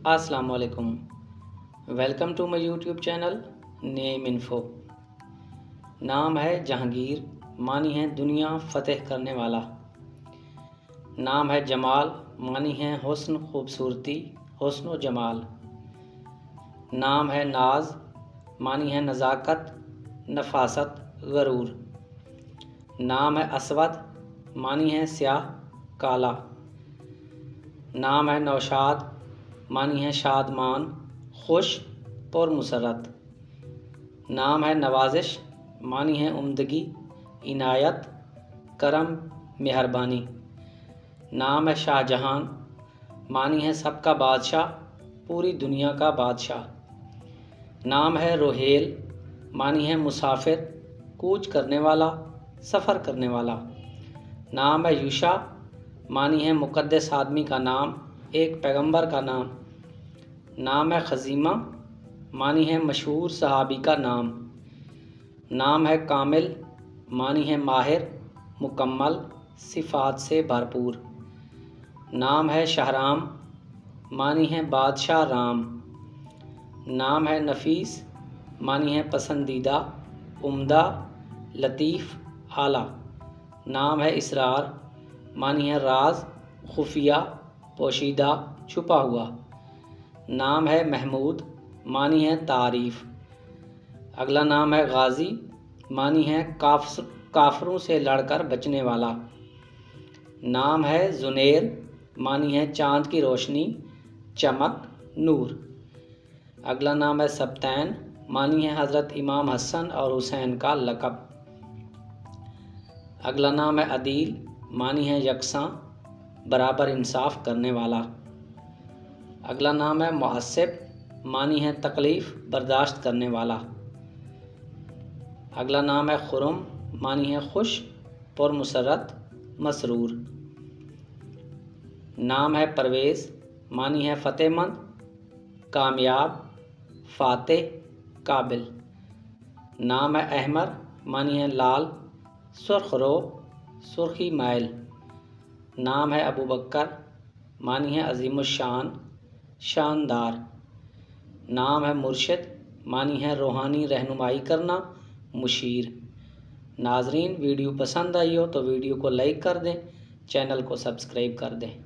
السلام علیکم، welcome to my YouTube channel name info. نام ہے جہانگیر، معنی ہے دنیا فتح کرنے والا۔ نام ہے جمال، معنی ہے حسن، خوبصورتی، حسن و جمال۔ نام ہے ناز، معنی ہے نزاکت، نفاست، غرور۔ نام ہے اسود، معنی ہے سیاہ، کالا۔ نام ہے نوشاد، معنی ہے شادمان، خوش، پر مسرت۔ نام ہے نوازش، معنی ہے عمدگی، عنایت، کرم، مہربانی۔ نام ہے شاہ جہان، معنی ہے سب کا بادشاہ، پوری دنیا کا بادشاہ۔ نام ہے روہیل، معنی ہے مسافر، کوچ کرنے والا، سفر کرنے والا۔ نام ہے یوشع، معنی ہے مقدس آدمی کا نام، ایک پیغمبر کا نام۔ نام ہے خزیمہ، معنی ہے مشہور صحابی کا نام۔ نام ہے کامل، معنی ہے ماہر، مکمل، صفات سے بھرپور۔ نام ہے شہرام، معنی ہے بادشاہ رام۔ نام ہے نفیس، معنی ہے پسندیدہ، عمدہ، لطیف، اعلیٰ۔ نام ہے اسرار، معنی ہے راز، خفیہ، پوشیدہ، چھپا ہوا۔ نام ہے محمود، معنی ہے تعریف۔ اگلا نام ہے غازی، معنی ہے کافروں سے لڑ کر بچنے والا۔ نام ہے زنیر، معنی ہے چاند کی روشنی، چمک، نور۔ اگلا نام ہے سبتین، معنی ہے حضرت امام حسن اور حسین کا لقب۔ اگلا نام ہے عدیل، معنی ہے یکساں، برابر انصاف کرنے والا۔ اگلا نام ہے محسب، معنی ہے تکلیف برداشت کرنے والا۔ اگلا نام ہے خرم، معنی ہے خوش، پر مسرت، مسرور۔ نام ہے پرویز، معنی ہے فتح مند، کامیاب، فاتح، قابل۔ نام ہے احمر، معنی ہے لال، سرخ رو، سرخی مائل۔ نام ہے ابو بکر، معنی ہے عظیم الشان، شاندار۔ نام ہے مرشد، معنی ہے روحانی رہنمائی کرنا، مشیر۔ ناظرین، ویڈیو پسند آئی ہو تو ویڈیو کو لائک کر دیں، چینل کو سبسکرائب کر دیں۔